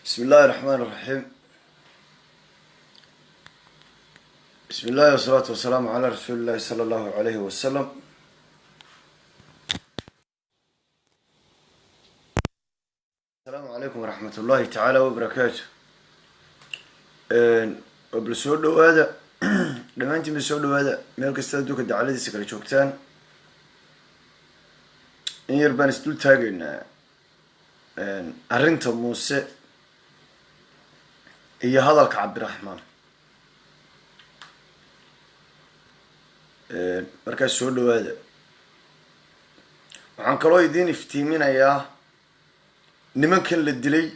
بسم الله الرحمن الرحيم. بسم الله والصلاة والسلام على رسول الله صلى الله عليه وسلم. السلام عليكم ورحمة الله تعالى وبركاته. وبالسود هذا لما أنت بالسود هذا ملك استدوك الدعالة دي سكري شوكتان إن يربان استول تاجن أرنت موسى هي هذا عبد الرحمن markaas soo dhawaada waxaan kaloo idiin iftiiminayaa nimankan la dilay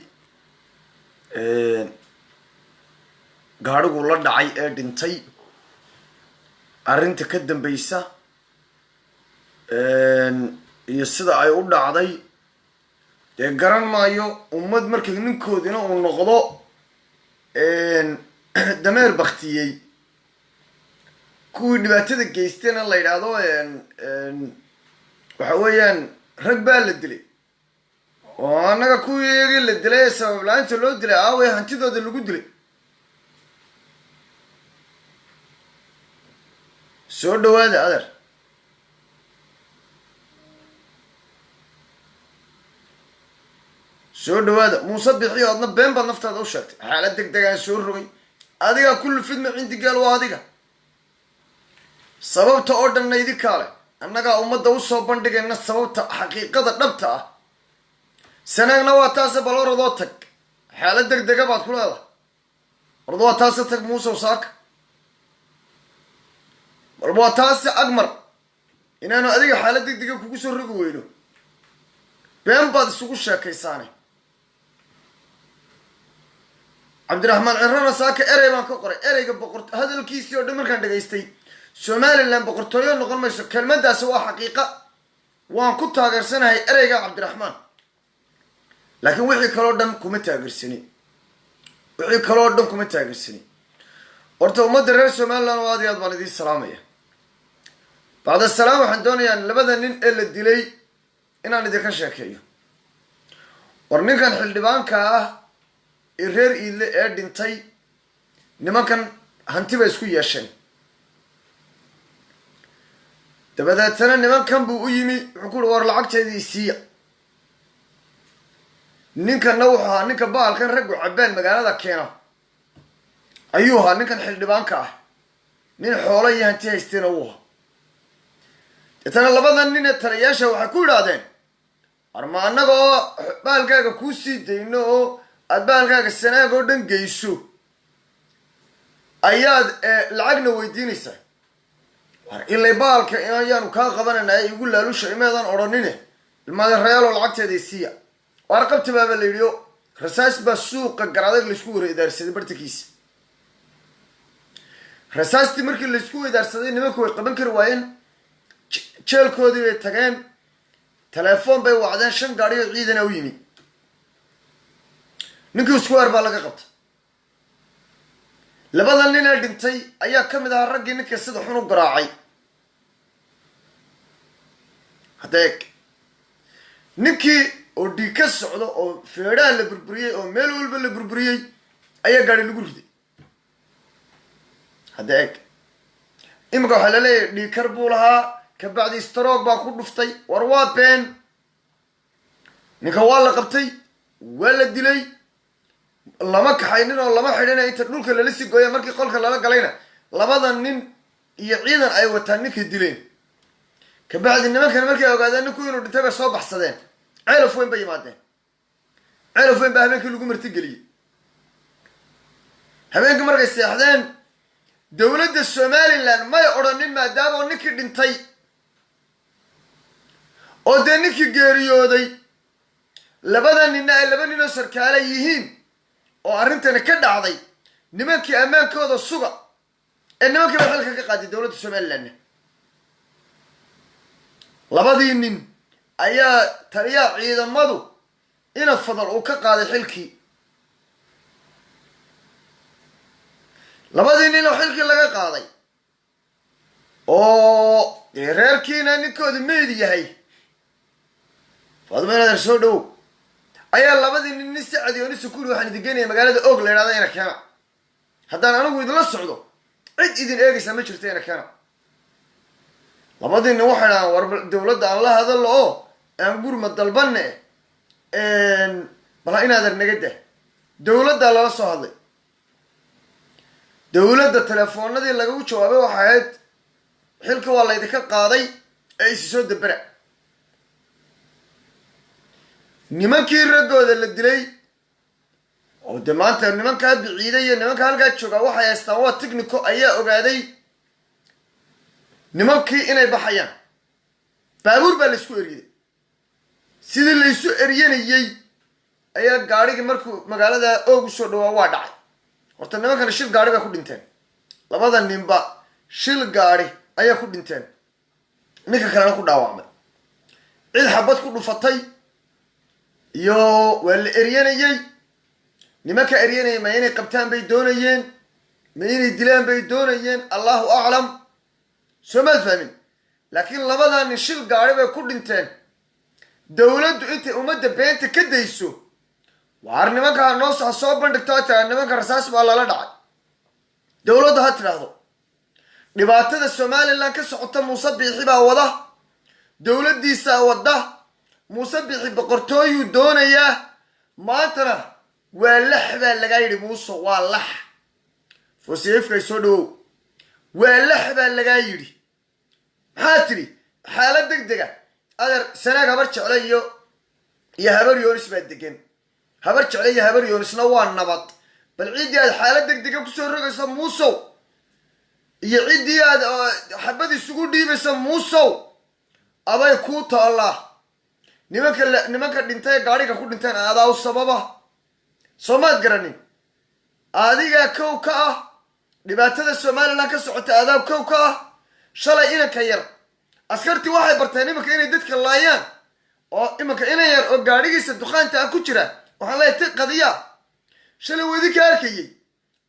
gaadhigu la dhacay ee dhintay arrinta ka dambaysa iyo sida ay u dhacday dee garan maayo ummad markay ninkoodina uu noqdo dameer baktiyey kuwii dhibaatada geystayna la yidhaahdo waxa weeyaan rag baa la dilay oo annaga kuwii la dilay ee sabab la-aanta loo dilay aaway hantidooda lagu dilay. soo dhawaada adeer soo dhawaada muuse bixiyo adna been baad naftaada u sheegtay xaalad deg degaan soo rogay adiga kullu fidma cindi gaal waa adiga sababta oo dhanna idinkaale annagaa ummadda usoo bandhigayna sababta xaqiiqada dhabta ah sanaagna waa taase bal oradoo tag xaalad deg dega baad ku leedahay orad waa taase tag muusow saaka balba waa taase agmar inaanu adiga xaalad deg dega kugu soo rogi weyno been baad isugu sheekaysaane cabdiraxmaan cirana saaka erey baan ka qoray ereyga hadalkiisii oo dhan markaan dhegaystay somalilan boqortooyo noqon mayso kelmadaasi waa xaqiiqa waan ku taageersanahay ereyga cabdiraxmaan laakiin wixii kaloo dhan kuma taageersani horta ummadda reer somalilan oo aad iyo aad baan idiin salaamaya bacda salaam waxaan doonayaa labada nin ee la dilay inaan idinka sheekeeyo war ninkan xildhibaanka ah ee reer iidle ee dhintay nimankan hanti bay isku yeesheen dabadeetana nimankan buu u yimi wuxuu ku uhi war lacagteedii siiya ninkanna wuxuu ahaa ninka bahalkan raggu cabbaan magaalada keena ayuu ahaa ninkan xildhibaanka ah nin xoolo iyo hanti haysteena uu ahaa deetana labadan nin ee taliyaasha waxay ku idhaahdeen arma annaga oo bahalkaaga kuu sii dayno oo aada bahalkaaga sanaag oo dhan geyso ayaad lacagna weydiinaysaa ilay baalka ayaanu kaa qabanayna ee igu laalusha imeedan odhanine ilmaadeerayaaloo lacagteeday siiya waar qabti baaba la yidhi o rasaas baa suuqa garadag laysku weydaarsaday bartankiisa rasaastii markii laysku weydaarsaday nimanku way qaban kari waayeen jeelkoodii bay tageen telefoon bay wacdeen 5 gaadhiyo ciidana u yimi ninkii square baa laga qabtay labada nin ee dhintay ayaa ka mid ahaa raggii ninka sida xun u garaacay hadeeg ninkii oo dhiig ka socdo oo feedhaha la burburiyey oo meel walba la burburiyey ayaa gaadhi lagu riday hadeeg iminka waxaa laleeyahay dhiigkar buu lahaa kabacdi stroog baa ku dhuftay war waa been ninka waa la qabtay waa la dilay lama kaxaynin oo lama xidhina inta dhulka lala sii gooya markii qolka lala galayna labadan nin iyo ciidan ay wataan ninkay dileen kabacdi nimankan markay ogaadeen ninku inuu dhintay bay soo baxsadeen ceelaf weyn bay yimaadeen ceelaf weyn baa habeenkii lagu martigeliyey habeenkii markay seexdeen dowladda somalilan may odhanin maadaama oo ninkii dhintay oo dee ninkii geeriyooday labada ninna ay laba ninoo sarkaala yihiin oo arrintani ka dhacday nimankii ammaankooda suga ee nimankii baa xilka ka qaaday dowladda somalilanna labadii nin ayaa taliyaha ciidamadu ina fadal uu ka qaaday xilkii labadii nin oo xilkii laga qaaday oo reerkiina ninkooda meyd yahay faaduma inadeer soo dhowow ayaa labadii nin sacad iyo nin sukuuri waxaan idin geenaya magaalada og la yidhahda ina keena haddaan anigu idinla socdo cid idin eegaysaa ma jirto ina keena labadii nin waxay dhahaan war dowladda aan la hadallo oo aan gurma dalbanne bal inaad arnaga dah dowladdaa lala soo hadlay dowladda telefoonadii lagagu jawaabay waxay ahayd xilka waa laydinka qaaday ee isi soo dabera nimankii raggooda la dilay oo de maanta nimankaa biciiday iyo nimanka halkaa joogaa waxay haystaan waa technico ayaa ogaaday nimankii inay baxayaan baabuur baa laysku eriday sidii laysu eryanayey ayaa gaadhigii markuu magaalada oog usoo dhawaa waa dhacay horta nimankana shil gaadhi bay ku dhinteen labada ninba shil gaadhi ayaa ku dhinteen ninka kalena ku dhaawacmay cid xabad ku dhufatay iyo waa la eryanayey nimanka eryanayay ma inay qabtaan bay doonayeen ma inay dilaan bay doonayeen allahu aclam soo maad fahmin laakiin labadaa nin shil gaadhi bay ku dhinteen dowladdu intay ummadda beenta ka dayso waar nimankaa noo soo bandhigto taa nimanka rasaas baa lala dhacay dowladdu ha tidhaahdo dhibaatada somalilan ka socota muuse biixi baa wada dowladdiisaa wada muuse biixi boqortooyuu doonayaa maantana waa lax baa lagaa yidhi muuse waa lax fosiyefkay soo dhawow waa lax baa lagaa yidhi maxaa tidhi xaalad deg dega adeer sanaag habar jecle iyo habar yoonis baa degan habar jecle iyo habar yoonisna waa nabad bal ciddii aad xaalad deg dega kusoo rogaysa muusow iyo ciddii aad xabad isugu dhiibaysa muusow aday kuu taallaa nimanka dhintay gaadhiga ku dhinteen adaa u sababa soo maad garanin adigaa kow ka ah dhibaatada somalilan ka socota adaa kow ka ah shalay inanka yar askartii waxay barteen imanka inay dadka laayaan oo imanka inan yar oo gaadhigiisa dukaanta ah ku jira waxaan leeyahay ti qadiya shalay wadi ka arkayey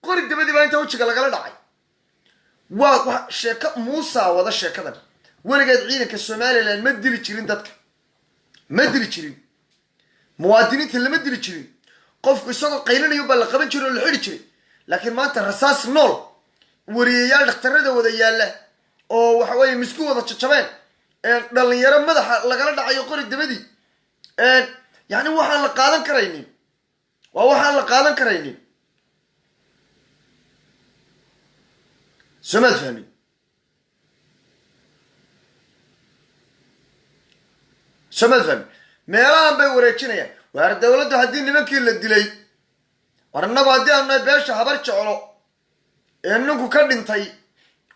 qori dabadii baa inta wajiga lagala dhacay waa sheeko muusaa wada sheekadan weligeed ciidanka somalilan ma dili jirin dadka ma dili jirin muwaadiniinta lama dili jirin qofku isagoo qaylanayo baa la qaban jiray oo la xidhi jiray laakiin maanta rasaas nool wariyayaal dhakhtarada wada yaalla oo waxa weeye misku wada jajabeen dhalinyaro madaxa lagala dhacayo qori dabadii yacni waxaan la qaadan karaynin waa waxaan la qaadan karaynin somaad fahmin somaad fahmin meelahan bay wareejinayaan waar dowladdu haddii nimankii la dilay war innagu haddii aanu nahay beesha habar jeclo ee ninku ka dhintay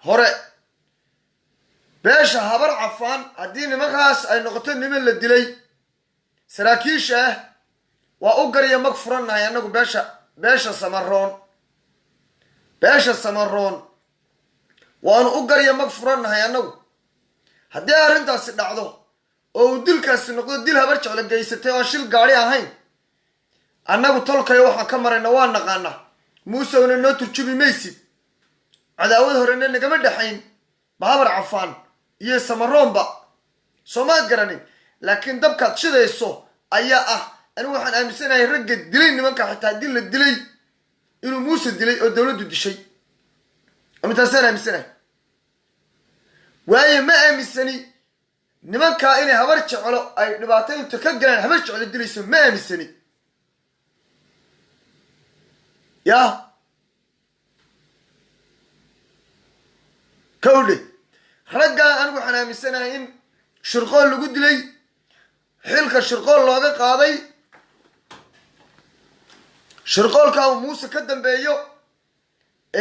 hore beesha habar cafaan haddii nimankaas ay noqoto niman la dilay saraakiisha ah waa u garya mag furannahay annagu beesha samaroon waanu u garya mag furannahay annagu haddii arrintaasi dhacdo oo uu dilkaasi noqdo dil habar jeclo geysatay oo shil gaadhi ahayn annagu tolkayo waxaan ka marayna waa naqaana muusewna noo turjubi maysid cadaawad horena nagama dhexayn bahabar cafaan iyo samaroonba soomaad garanin laakiin dabkaad shidayso ayaa ah anigu waxaan aaminsanahay ragga dilay nimanka xitaa haddii la dilay inuu muuse dilay oo dowladdu dishay amintaasaan aaminsanahay waayo ma aaminsani nimankaa inay habar jeclo ay dhibaatooyinta ka galaan habar jeclo dilayso ma aaminsani yaa kawdhe raggaa anigu waxaan aaminsanahay in shirqool lagu dilay xilka shirqool looga qaaday shirqoolka uu muuse ka dambeeyo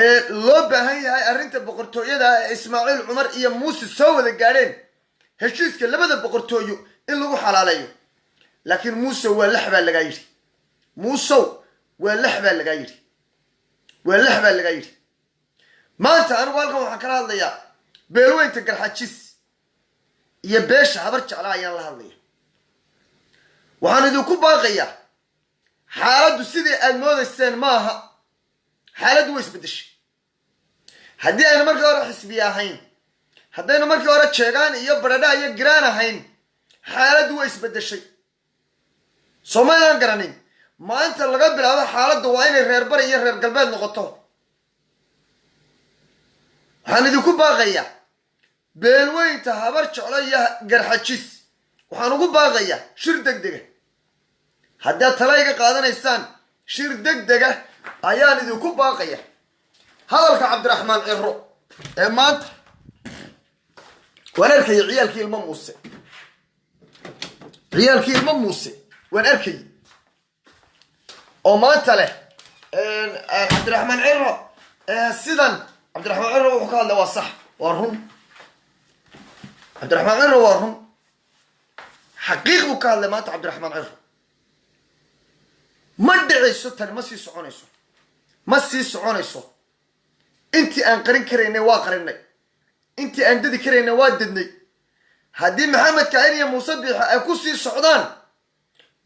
ee loo baahan yahay arrinta boqortooyada ee ismaaciil cumar iyo muuse soo wada gaadheen heshiiska labada boqortooyo in lagu xalaaleeyo laakiin muuse waa lax baa lagaa yidhi muusow waa lax baa lagaa yidhi waa lax baa lagaa yidhi maanta anigu halkan waxaan kala hadlayaa beelweynta garxajis iyo beesha habar jeclaa ayaan la hadlaya waxaan idinku baaqayaa xaaladdu sidii aad moodayseen maaha xaaladdu way isbeddeshay haddii aynu markii hore xisbiye ahayn haddaynu markii hore jeegaan iyo baradha iyo giraan ahayn xaaladdu way isbeddeshay soomaaliland garanin maanta laga bilaabo xaaladdu waa inay reer bari iyo reer galbeed noqoto waxaan idinku baaqayaa beelweynta habar jeclo iyo garxajis waxaan ugu baaqayaa shir degdega haddaad tala iga qaadanaysaan shir degdega ayaan idinku baaqaya hadalka cabdiraxmaan ciro ee maanta waan arkaya ciyaalkii ilmo muuse waan arkay oo maanta leh cabdiraxmaan ciro sidan cabdiraxmaan ciro wuxuu ka hadlay waa sax waa run cabdiraxmaan ciro waa run xaqiiq buu ka hadlay maanta cabdiraxmaan ciro ma dhicayso tani ma sii soconayso intii aan qarin karaynay waa qarinay intii aan dadi karaynay waa dadnay haddii maxamed kaahin iyo muuse biixi ay ku sii socdaan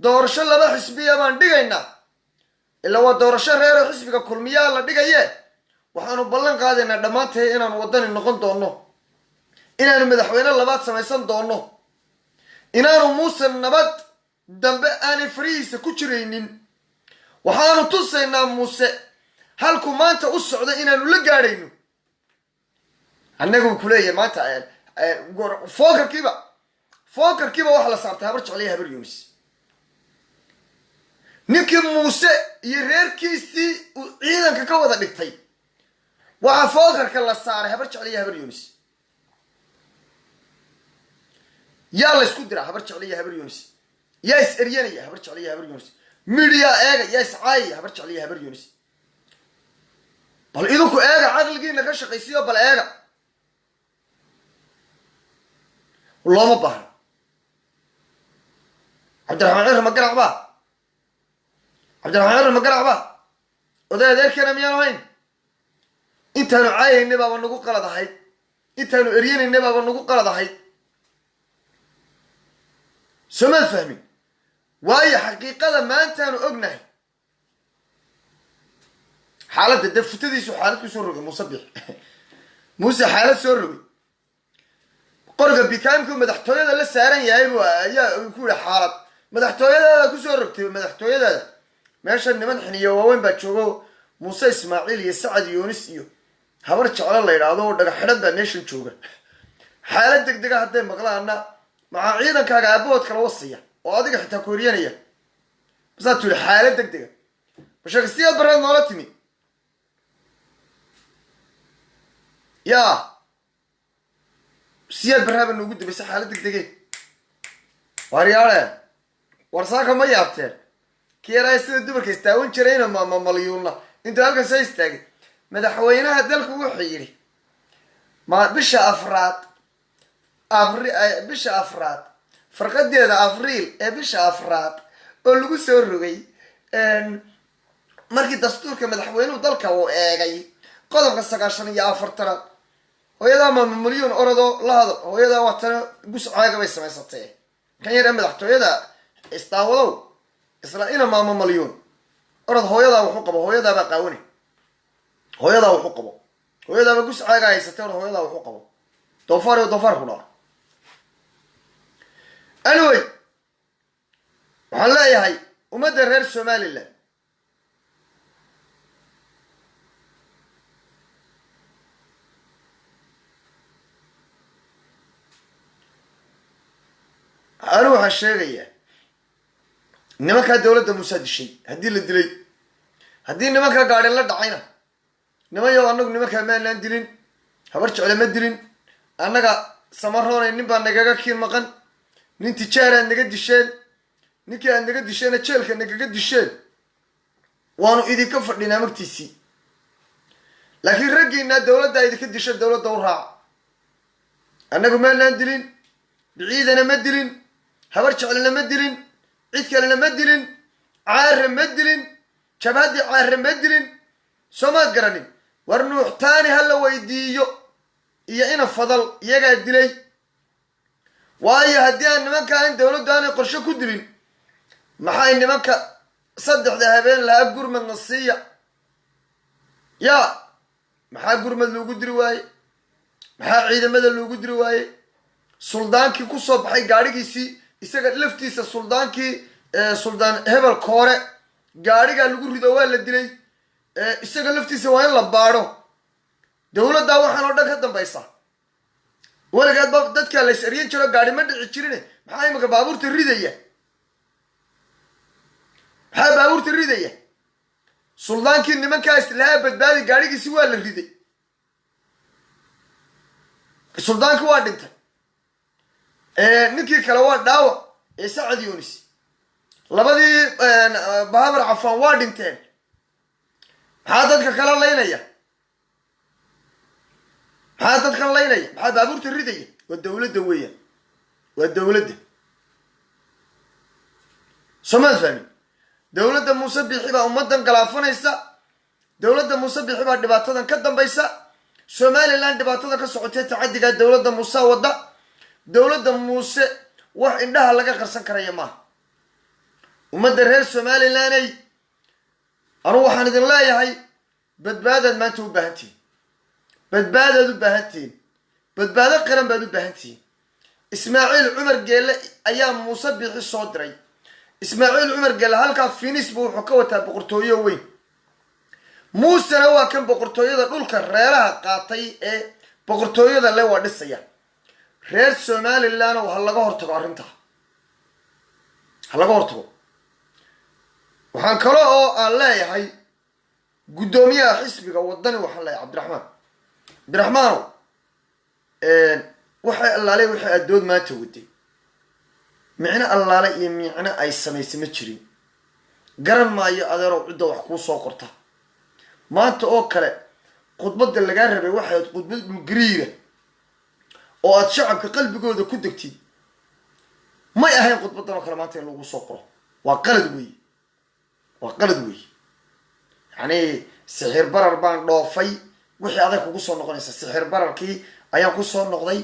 doorasho laba xisbiya baan dhigaynaa ilaa waa doorasho reero xisbiga kulmiyaa la dhigaye waxaanu ballan qaadaynaa dhammaantay inaanu waddani noqon doonno inaanu madaxweyne labaad samaysan doonno inaanu muuse nabad dambe aanay farihiisa ku jiraynin waxaanu tusaynaa muuse halku maanta u socda inaanu la gaadhayno annagu kuleeyahay maanta fookarkiiba waxa la saartay habar jecel iyo habar yunis ninkii muuse iyo reerkiisii uu ciidanka ka wada dhigtay waxaa fookarka la saaray habar jecel iyo habar yunis yaa la isku diraa habar jecel iyo habar yunis yaa is eryanaya habar jecel iyo habar yunis midiya eega yaa is caayaya habar jecel iyo habar yunis bal idinku eega caqligiina ka shaqaysiyo bal eega looma baahno cabdiraxmaan ciro ma garac baa cabdiraxmaan ciro ma garac baa oday adeerkeena miyaan ahayn intaanu caayaynay baaba nagu qalad ahayd intaanu eryanaynay baaba nagu qalad ahayd soomaad fahmin waayo xaqiiqada maantaanu ognahay xaaladda dee futadiisu xaalad ku soo rogay muuse biix muuse xaalad soo rogay qoriga bikaamkii madaxtooyada la saaran yahay ayaa ku yihi xaalad madaxtooyadaada kusoo rogtay madaxtooyadaada meesha niman xiniyo waaweyn baa joogo muuse ismaaciil iyo sacad yunis iyo habar jeclo la yidhaahdo oo dhagax xidhan baa meeshan jooga xaalad degdega hadday maqlaana maxaa ciidankaaga aabahood kala wasaya oo adiga xitaa kooriyanaya masaa tu yihi xaalad degdega mashakasiyaad bareed noola timi yaa siyaad barraaba noogu dambaysa xaalad degdege waaryaale warsaaka ma yaabteen kii yaraa sida dumarka istaawan jirayna malyuunna intuu halkan soo istaagay madaxweynaha dalku wuxuu yidhi bisha afraad farqadeeda afriil ee bisha afraad oo lagu soo rogay markii dastuurka madaxweynuhu dalka uu eegay qodobka 94 hooyadaa maama malyuun orodoo la hadal hooyadaa watana gus caaga bay samaysatay kan yar ee madaxtooyada istaawadow isla ina maama malyuun orod hooyadaa wuxuu qabo hooyadaabaa qaawani hooyadaa wuxuu qabo hooyadaaba gus caaga haysatay orod hooyadaa wuxuu qabo doofaar ku dhaar anyway waxaan leeyahay ummadda reer somaliland anu waxaan sheegayaa nimankaa dowladda muusaa dishay haddii la dilay haddii nimankaa gaadhin la dhacayna niman yow annagu nimankaa maanaan dilin habar jecle ma dilin annaga samaroonay nin baa nagaga kiin maqan nin tijaar aad naga disheen ninkii aad naga disheena jeelka nagaga disheen waanu idinka fadhinaa magtiisii laakiin raggiinaa dowladdaa idinka disha dowladda u raaca annagu maanaan dilin biciidana ma dilin habar jeclena ma dilin cid kalena ma dilin caare ma dilin jabhaddii caare ma dilin soomaad garanin war nuuxtaani ha la weydiiyo iyo ina fadal iyagaa dilay waayo haddii aan nimankaa in dowladdu aanay qorsho ku dilin maxay nimanka 3 habeen lahaa gurmadna siiya yaa maxaa gurmad loogu diri waaye maxaa ciidamada loogu diri waaye suldaankii kusoo baxay gaadhigiisii isaga laftiisa suldaankii suldaan hebel koore gaadhigaa lagu rido waa la dilay isaga laftiisa waa in la baadho dowladdaa waxaan oo dhan ka dambaysa weligeed ba dadkaa la is eryan jiro gaadhi ma dhici jirine maxaa imika baabuurta ridaya maxaa baabuurta ridaya suldaankii nimankaa islahaa badbaadi gaadhigiisi waa la riday suldaankii waa dhintay ninkii kale waa dhaawac ee sacad yunis labadii bahabar cafaan waa dhinteen maxaa dadka kala laynaya maxaa dadkan laynaya maxaa baabuurta ridaya waa dowladda weeyaan waa dowladda somaad fahmin dowladda muuse bixi baa ummadan galaafanaysa dowladda muuse bixi baa dhibaatadan ka dambaysa somaliland dhibaatada ka socotee tacadigaa dowladda muuse wadda dowladda muuse wax indhaha laga qarsan karaya maaha ummadda reer somalilaney anugu waxaan idin leeyahay badbaadaad maanta u baahan tihiin badbaadaad u baahan tihiin badbaado qaran baad u baahan tihiin ismaaciil cumar geelle ayaa muuse bixi soo diray ismaaciil cumar geelle halkaa finis buu wuxuu ka wataa boqortooyo weyn muusena waa kan boqortooyada dhulka reeraha qaatay ee boqortooyada le waa dhisaya reer somaliland ha laga hortago arrintaa ha laga hortago waxaan kale oo aan leeyahay guddoomiyaha xisbiga wadani waxaan leeyahay cabdiraxmaanow waxay allaale waxay addood maanta waday micno allaale iyo micno ay samaysay ma jirin garan maayo adeerow cidda wax kuu soo qorta maanta oo kale khudbadda lagaa rabay waxayd khudbad dhulgariira oo aad shacabka qalbigooda ku degtid may ahayn khudbaddan oo kale maanta in lagu soo qoro waa qalad weeye waa qalad weeye yacni sixir barar baan dhoofay wixii adag kugu soo noqonaysa sixir bararkii ayaan ku soo noqday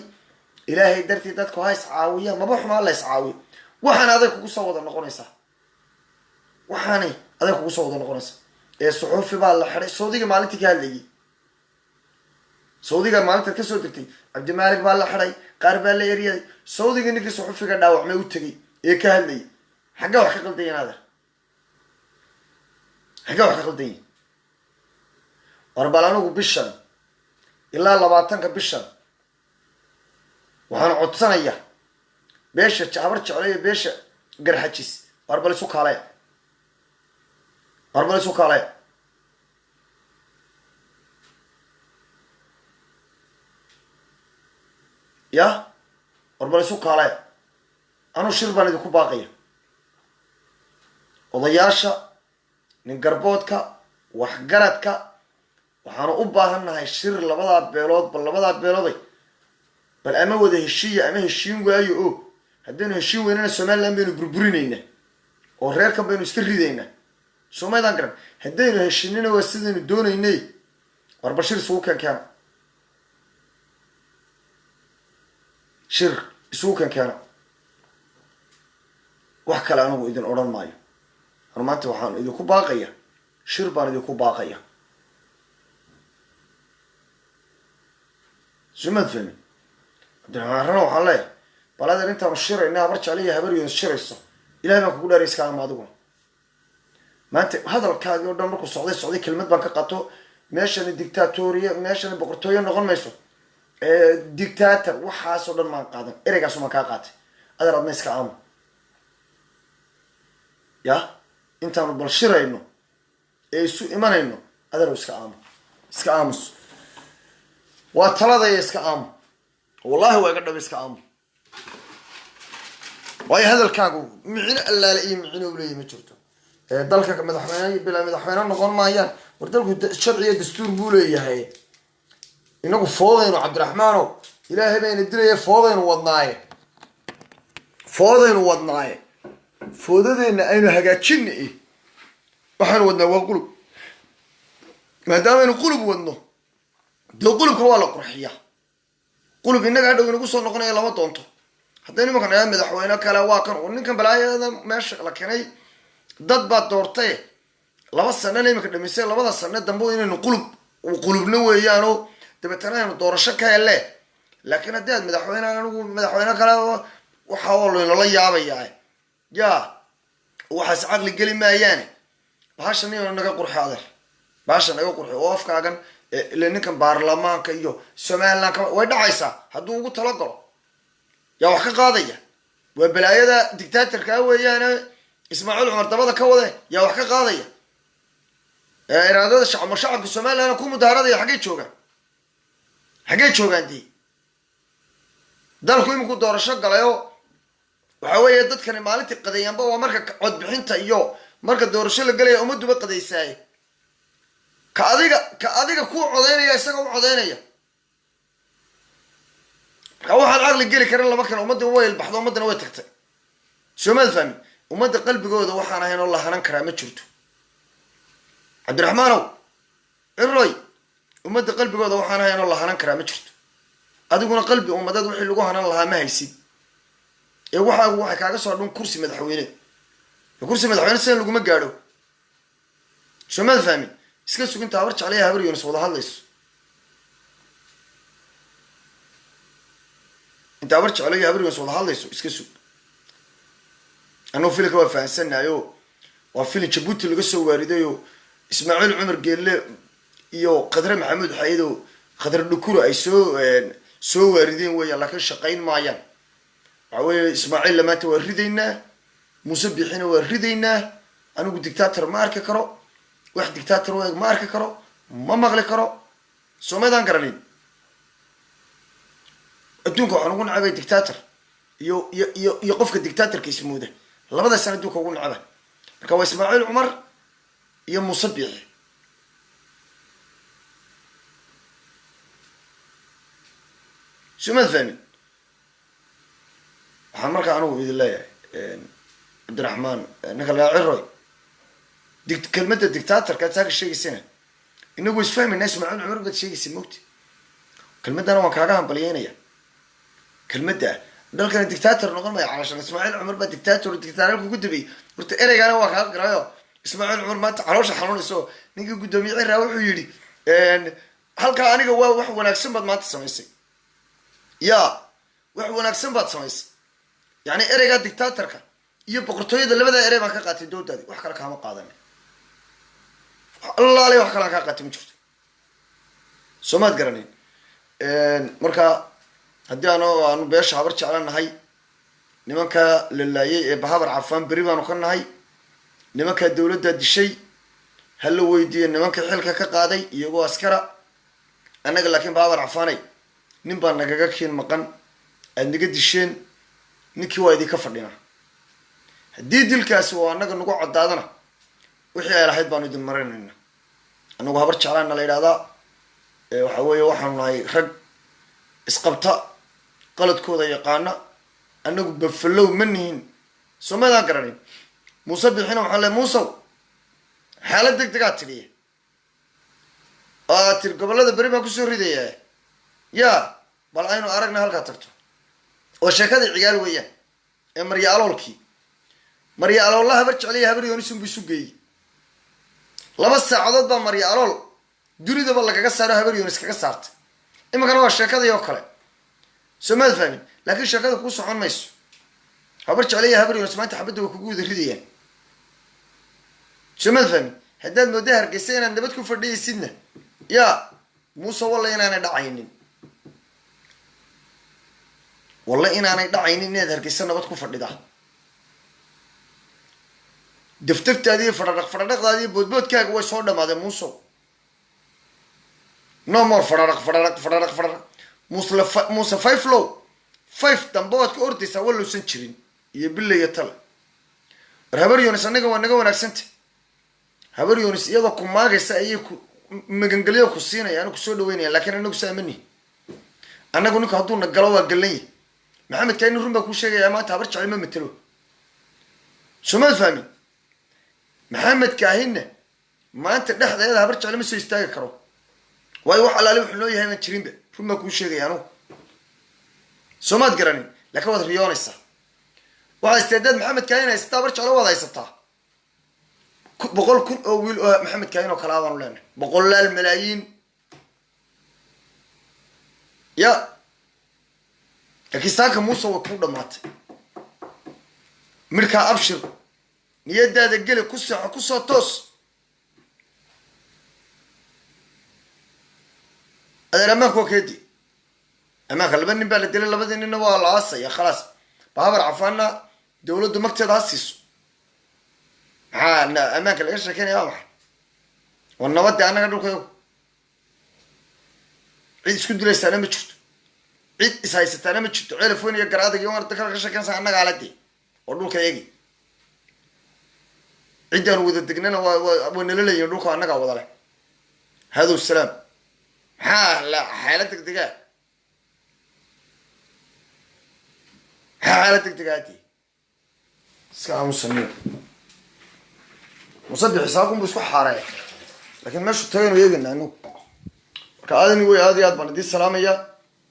ilaahay dartii dadku ha iscaawiya maba xumaa la iscaawiyo waxaana adag kugu soo wada noqonaysaa waxaanay adag kugu soo wada noqonaysaa suxuufi baa la xiday saudiga maalintii ka hadlayay saudiga maalintaad ka soo degtay cabdimaalik baa la xiday qaar baa la eryaday saudiga ninkii suxufiga dhaawacmay u tegay ee ka hadlayay xagga wax ka qaldayan adeer xagga wax ka qaldayan war bal anigu bishan ilaa 20 bishan waxaan codsanayaa beesha habar jeclay iyo beesha garxajis war bal isu kaalaya war bal isu kaalaya ya war bal isu kaalaya anu shir baan idinku baaqaya odayaasha nin garboodka waxgaradka waxaanu u baahannahay shir labadaa beelooday bal ama wada heshiiya ama heshiin waayo oo haddaynu heshiin weynana somaliland baynu burburinaynaa oo reerkan baynu iska ridaynaa somaydaan garan haddaynu heshiinina waa sidaynu doonaynay war bal shir isugu keenkeena shir isugu keenkeena wax kale anigu idin odhan maayo anu maanta waxaan idinku baaqaya shir baan idinku baaqaya sumaad fahmi cabdiraxmaan rana waxaan leeyahay bal adeer intaanu shirayna habar jecliya habaryoon shirayso ilahay baan kugu dhaarayska ama adiguna maanta hadalkaagii oo dhan markuu socday kelmad baan ka qato meeshani dictatoriya meeshani boqortooyo noqon mayso dictator waxaasoo dhan maan qaadan ereygaasoo maan kaa qaatay adeer adna iska aamu ya intaanu bal shirayno ee isu imanayno adeer iska aamus waa taladaya iska aamu wallahi waa iga dhaba iska aamu waayo hadalkaagu micno allaale iyo micno u leeyahy ma jirto dalka madaxweyne bilaa madaxweyne noqon maayaan war dalku sharci iyo dastuur buu leeyahay inagu foodaynu cabdiraxmaanow ilaahay bayna dilaya foodaynu wadnaaye foodadeenna aynu hagaajina waxaanu wadnaa waa qulub maadaamaaynu qulub wadno dee qulubka waa la qurxiyaa qulub innaga hadhow inagu soo noqonaya lama doonto hadday nimankan ayaa madaxweyne kale waa kan oo ninkan balaayada meesha la keenay dad baa doortay 2 sanana imika dhamisay 2 sano dambe inaynu qulubna weeyaanoo dabeetana aynu doorasho ka hele laakiin haddii aad madaxweyne kale waxa oo la yaabaya ya waxaas caqli geli maayaane bahashan inuu naga qurxo adeer bahashan naga qurxo oo afkaagan ilaa ninkan baarlamaanka iyo somaliland way dhacaysaa hadduu ugu talagalo yaa wax ka qaadaya waa balaayada dictatorka weeyaane ismaaciil cumar dabada ka wade yaa wax ka qaadaya iraadada shacabka somaliland ku mudaaradaya xaggee joogaan dii dalku iminku doorasho galayo waxa weeye dadkani maalintii qadeeyaanba waa marka codbixinta iyo marka doorasho la galaya ummaduba qadeysaaye ka adiga ku codeynaya isaga u codeynaya marka waxaan caqli geli karin lama kale ummadda way ilbaxdo ummaddana way tagtay soomaad fahmi ummadda qalbigooda waxaan ahayn oo la hanan karaa ma jirto cabdiraxmaanow ciroy ummadda qalbigooda waxaan ahayn oo la hanan karaa ma jirto adiguna qalbi ummadad wixii lagu hanan lahaa ma haysid ee waxay kaaga soo dhun kursi madaxweyne sida laguma gaadho soomaad fahmi iska sug inta habar jeclaya habar yoonis wada hadlayso inta habar jeclaya habar yoonis wada hadlayso iska sug anuu filinka waa fahansanayo waa filin jabuuti laga soo waaridayo ismaaciil cumar geelle iyo qadre maxamuud xayido qadre dhukuro ay soo waarideen weeyaan laakiin shaqayn maayaan waxa weeye ismaaciilla maanta waa ridaynaa muuse bixina waa ridaynaa anigu dictator ma arki karo wax dictator u eg ma arki karo ma maqli karo soomaydaan garanin adduunka waxaan ugu nacabay dictator iyo qofka dictatorka ismooda labada sana adduunka ugu nacaba marka waa ismaaciil cumar iyo muuse bixi soomaad fahmin waxaan markaa anigu idin leeyahay cabdiraxmaan ninka lagaa ciroy kelmadda dictatorka ad saaka sheegaysana inagu isfahmayna ismaaciil cumar baad sheegaysa mogti kelmaddana waan kaaga hambalyeynaya kelmadda dalkana dictator noqon maya calashan ismaaciil cumar baa dictatorku ku dabiyey horta ereygaana waa kaaga garayo ismaaciil cumar maanta caloosha xanuunayso ninkii guddoomiye ciraa wuxuu yidhi halkaa aniga waa wax wanaagsan baad maanta samaysay ya wax wanaagsan baad samaysay yani ereygaa dictatorka iyo boqortooyada labadaa erey baan ka qaatay doodaadi wax kale kaama qaadan allaale wax kale aan kaa qaatay ma jirto soomaad garanin marka haddii aanu beesha habar jecla nahay nimanka la laayay ee bahabar cafaan beri baanu ka nahay nimankaa dawladdaa dishay hala weydiiyo nimanka xilka ka qaaday iyagoo askara annaga laakiin bahabar cafaanay nin baa nagaga keen maqan aad naga disheen ninkii waa idinka fadhina haddii dilkaasi oo annaga nagu caddaadana wixii ay lahayd baanu idin marinayna annagu habar jeclaana la yidhahdaa waxa weeye waxaanu nahay rag isqabta qaladkooda yaqaana annagu bafalow ma nihin soomaydaan garanin muuse bixina waxaan le muusow xaalad deg degaad tidhiya aad tiri gobollada beri baan kusoo ridaya yaa bal aynu aragna halkaa tagto oo sheekadii cigaal weeyaan ee marya aloolkii marya aloolla habar jeclaya habar yoonisunbu isu geeyey 2 saacadood baa marya alool dunidaba lagaga saaro habar yoonis kaga saartay iminkana waa sheekadii oo kale soomaad fahmin laakiin sheekada kuu socon mayso habar jeclaya habar yoonis maanta xabadda waa kugu wada ridayaan soomaad fahmin haddaad mooda hargeysa inaad nabad ku fadhiyaysidna yaa muuse walla inaanay dhacaynin inaad hargeysa nabad ku fadhida daftaftaadiiyo fadhadhaqdaadiiyo boodboodkaaga way soo dhamaadeen muusow no more fadhadhaq muuse 5 low 5 dambe waad ka ordaysaa waa loosan jirin iyo bilaya tale war habar yoonis annaga waa naga wanaagsanta habar yoonis iyadoo ku maagaysa ayay ku magangelyo ku siinaya anu kusoo dhaweynaya laakiin anagu saamani annagu ninku hadduu na galo waa galan yahy maxamed kaini run baa kuu sheegayaa maanta habar jecel ma matelo soomaad fahmin maxamed kaahinna maanta dhexdeeda habar jecel ma soo istaagi karo waayo wax allaale wuxuu noo yahay maan jirinba run baa kuu sheegaya anugu soomaad garanin laakiin waad riyoonaysaa waxaa isteedaad maxamed kaahin haysataa habar jeclo waad haysataa 100,000 oo wiil oo maxamed kaahin oo kale aadaanu leenahay 100 malaayiin ya laakiin saaka muuse way kuu dhamaatay midhkaa abshir niyadaada geli ku soco ku soo toos adeer ammaanku waa keedii ammaanka laba nin baa la dilay labadii ninna waa la aasaya khalaas baabar cafaana dowladdu magteeda ha siiso maxaa ammaanka laga sheekeynaya waa maxay waa nabadii annaga dhulkayagu cid isku dilaysaana ma jirto cid is haysataana ma jirto ceelafweyn iyo garaadag iyo warda kale ka sheekeynaysa annaga aladii oo dhulka yagi ciddaan wada degnana waa nala leeyihin dhulka annagaa wada leh hadow salaam maxaa la xaalad degdegaa maxaa xaalad degdegaadii iska aamusaniyo musabix xisaabkunbu isku xaareeya laakiin meeshu tagaynu eegayna anagu marka aadani wey aad iyo aad baan idiin salaamaya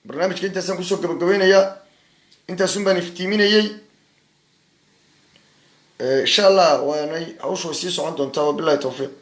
barnaamijka intaasaan kusoo gabagabaynayaa intaasun baan iftiiminayey insha allah waanay hawsha way sii socon doontaa wabilahi tawfiiq